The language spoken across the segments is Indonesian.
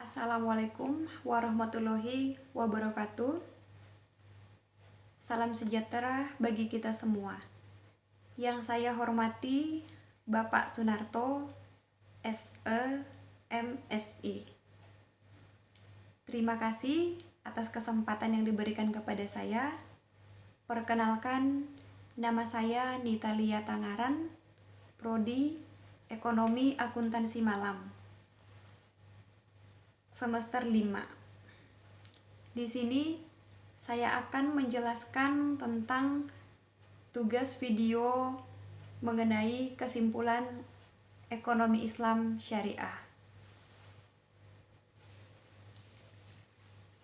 Assalamualaikum warahmatullahi wabarakatuh. Salam sejahtera bagi kita semua. Yang saya hormati Bapak Sunarto, SE, MSI. Terima kasih atas kesempatan yang diberikan kepada saya. Perkenalkan, nama saya Nitalia Tangaran, Prodi Ekonomi Akuntansi Malam, semester 5. Di sini saya akan menjelaskan tentang tugas video mengenai kesimpulan ekonomi Islam syariah.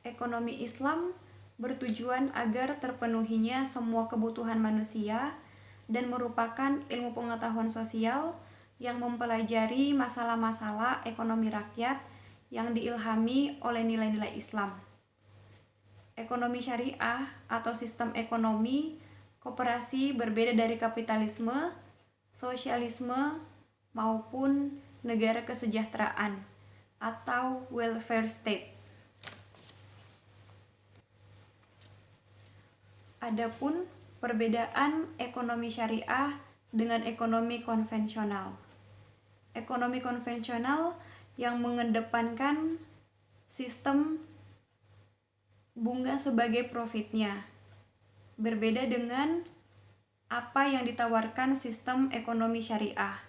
Ekonomi Islam bertujuan agar terpenuhinya semua kebutuhan manusia dan merupakan ilmu pengetahuan sosial yang mempelajari masalah-masalah ekonomi rakyat yang diilhami oleh nilai-nilai Islam. Ekonomi syariah atau sistem ekonomi koperasi berbeda dari kapitalisme, sosialisme, maupun negara kesejahteraan atau welfare state. Adapun perbedaan ekonomi syariah dengan ekonomi konvensional. Ekonomi konvensional yang mengedepankan sistem bunga sebagai profitnya, berbeda dengan apa yang ditawarkan sistem ekonomi syariah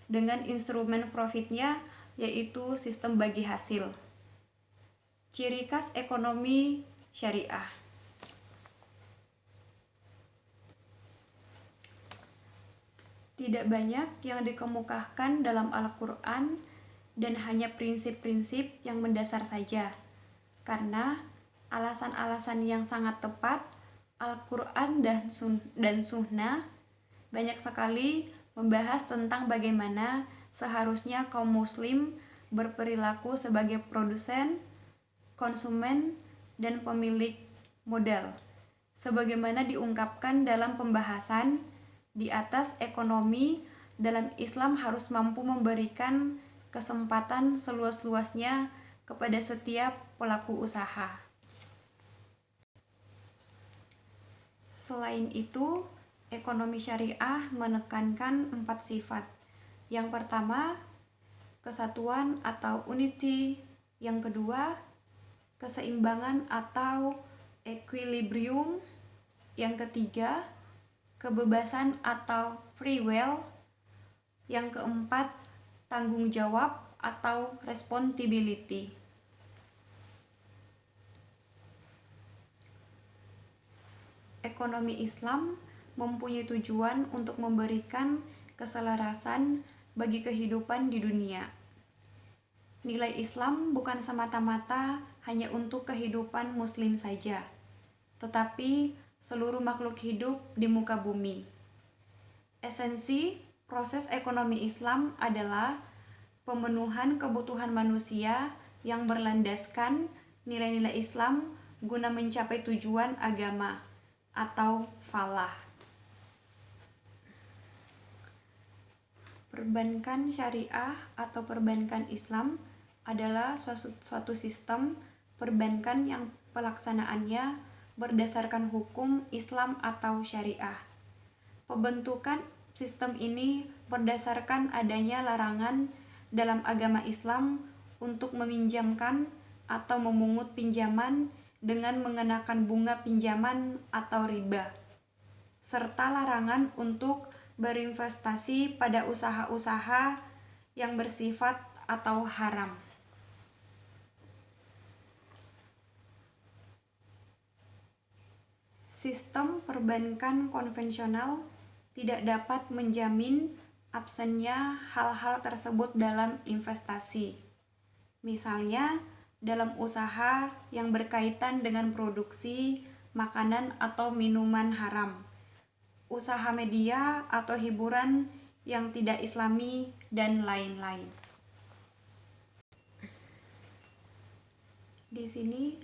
dengan instrumen profitnya, yaitu sistem bagi hasil. Ciri khas ekonomi syariah. Tidak banyak yang dikemukakan dalam Al-Quran dan hanya prinsip-prinsip yang mendasar saja, karena alasan-alasan yang sangat tepat Al-Quran dan Sunnah banyak sekali membahas tentang bagaimana seharusnya kaum muslim berperilaku sebagai produsen, konsumen, dan pemilik modal, sebagaimana diungkapkan dalam pembahasan di atas. Ekonomi dalam Islam harus mampu memberikan kesempatan seluas-luasnya kepada setiap pelaku usaha. Selain itu, ekonomi syariah menekankan 4 sifat. Yang pertama, kesatuan atau unity. Yang kedua, keseimbangan atau equilibrium. Yang ketiga, kebebasan atau free will. Yang keempat, tanggung jawab atau responsibility. Ekonomi Islam mempunyai tujuan untuk memberikan keselarasan bagi kehidupan di dunia. Nilai Islam bukan semata-mata hanya untuk kehidupan muslim saja, tetapi seluruh makhluk hidup di muka bumi. Esensi proses ekonomi Islam adalah pemenuhan kebutuhan manusia yang berlandaskan nilai-nilai Islam guna mencapai tujuan agama atau falah. Perbankan syariah atau perbankan Islam adalah suatu sistem perbankan yang pelaksanaannya berdasarkan hukum Islam atau syariah. Pembentukan sistem ini berdasarkan adanya larangan dalam agama Islam untuk meminjamkan atau memungut pinjaman dengan mengenakan bunga pinjaman atau riba, serta larangan untuk berinvestasi pada usaha-usaha yang bersifat atau haram. Sistem perbankan konvensional tidak dapat menjamin absennya hal-hal tersebut dalam investasi. Misalnya, dalam usaha yang berkaitan dengan produksi makanan atau minuman haram, usaha media atau hiburan yang tidak islami, dan lain-lain. Di sini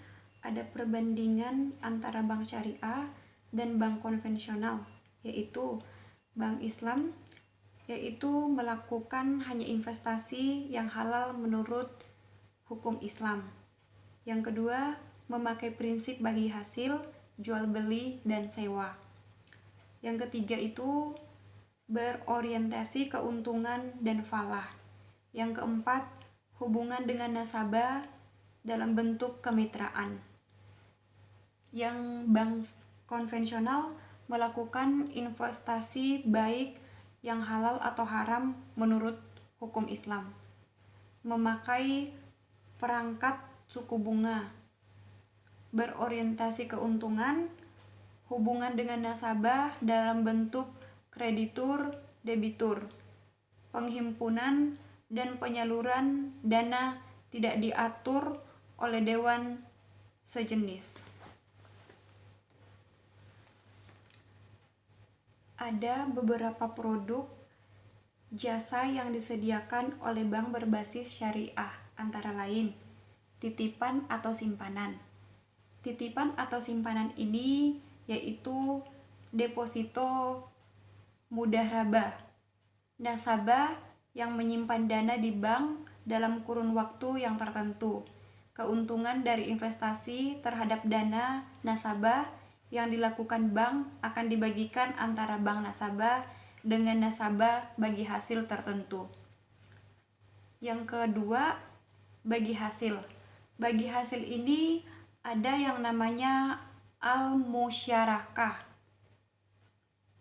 ada perbandingan antara bank syariah dan bank konvensional, yaitu bank Islam yaitu melakukan hanya investasi yang halal menurut hukum Islam. Yang kedua, memakai prinsip bagi hasil, jual beli, dan sewa. Yang ketiga itu berorientasi keuntungan dan falah. Yang keempat, hubungan dengan nasabah dalam bentuk kemitraan. Yang bank konvensional melakukan investasi baik yang halal atau haram menurut hukum Islam. Memakai perangkat suku bunga, berorientasi keuntungan, hubungan dengan nasabah dalam bentuk kreditur, debitur, penghimpunan dan penyaluran dana tidak diatur oleh dewan sejenis. Ada beberapa produk jasa yang disediakan oleh bank berbasis syariah, antara lain titipan atau simpanan. Titipan atau simpanan ini yaitu deposito mudharabah, nasabah yang menyimpan dana di bank dalam kurun waktu yang tertentu. Keuntungan dari investasi terhadap dana nasabah yang dilakukan bank akan dibagikan antara bank nasabah dengan nasabah bagi hasil tertentu. Yang kedua, bagi hasil. Bagi hasil ini ada yang namanya al-musyarakah.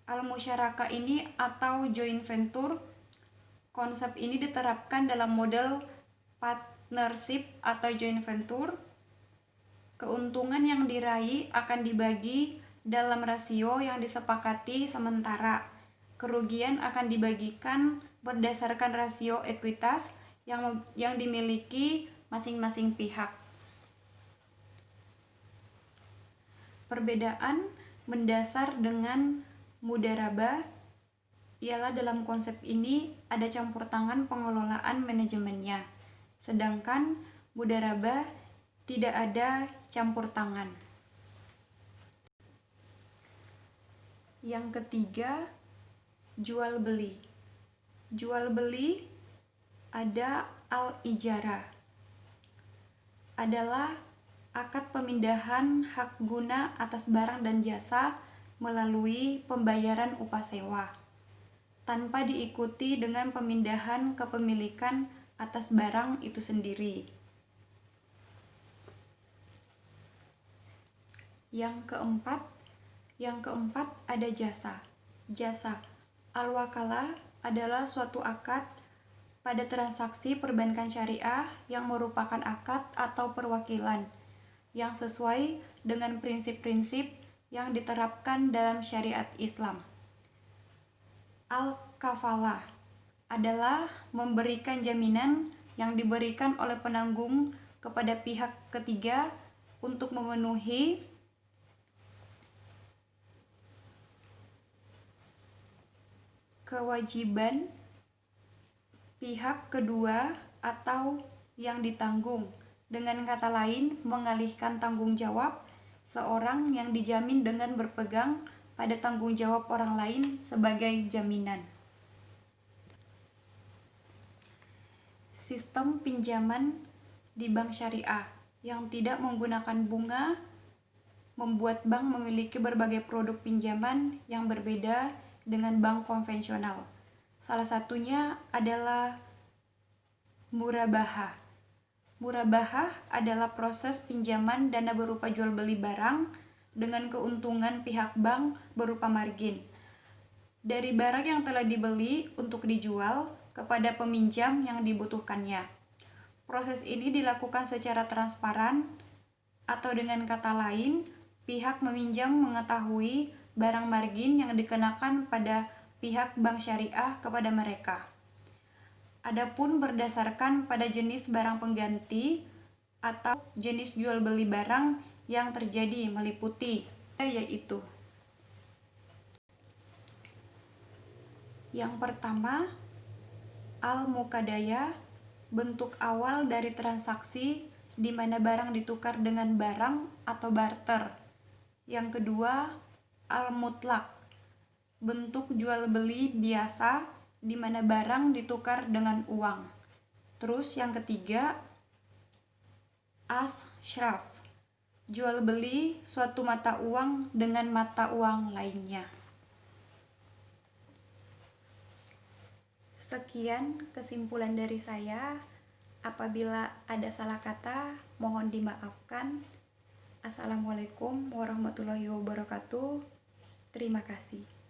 Al-musyarakah ini atau joint venture. Konsep ini diterapkan dalam model partnership atau joint venture. Keuntungan yang diraih akan dibagi dalam rasio yang disepakati sementara. Kerugian akan dibagikan berdasarkan rasio ekuitas yang dimiliki masing-masing pihak. Perbedaan mendasar dengan mudharabah ialah dalam konsep ini ada campur tangan pengelolaan manajemennya, sedangkan mudharabah tidak ada campur tangan. Yang ketiga, jual beli. Jual beli ada al-ijarah. Adalah akad pemindahan hak guna atas barang dan jasa melalui pembayaran upah sewa, tanpa diikuti dengan pemindahan kepemilikan atas barang itu sendiri. Yang keempat ada jasa. Jasa al-wakalah adalah suatu akad pada transaksi perbankan syariah yang merupakan akad atau perwakilan yang sesuai dengan prinsip-prinsip yang diterapkan dalam syariat Islam. Al-kafalah adalah memberikan jaminan yang diberikan oleh penanggung kepada pihak ketiga untuk memenuhi kewajiban pihak kedua atau yang ditanggung. Dengan kata lain, mengalihkan tanggung jawab seorang yang dijamin dengan berpegang pada tanggung jawab orang lain sebagai jaminan. Sistem pinjaman di bank syariah yang tidak menggunakan bunga membuat bank memiliki berbagai produk pinjaman yang berbeda dengan bank konvensional. Salah satunya adalah murabahah. Murabahah adalah proses pinjaman dana berupa jual beli barang dengan keuntungan pihak bank berupa margin dari barang yang telah dibeli untuk dijual kepada peminjam yang dibutuhkannya. Proses ini dilakukan secara transparan, atau dengan kata lain, pihak meminjam mengetahui barang margin yang dikenakan pada pihak bank syariah kepada mereka. Adapun berdasarkan pada jenis barang pengganti atau jenis jual beli barang yang terjadi meliputi yaitu yang pertama, al-mukadayah, bentuk awal dari transaksi di mana barang ditukar dengan barang atau barter. Yang kedua, al-mutlak, bentuk jual beli biasa di mana barang ditukar dengan uang. Terus yang ketiga, Ashraf, jual beli suatu mata uang dengan mata uang lainnya. Sekian kesimpulan dari saya. Apabila ada salah kata, mohon dimaafkan. Assalamualaikum warahmatullahi wabarakatuh. Terima kasih.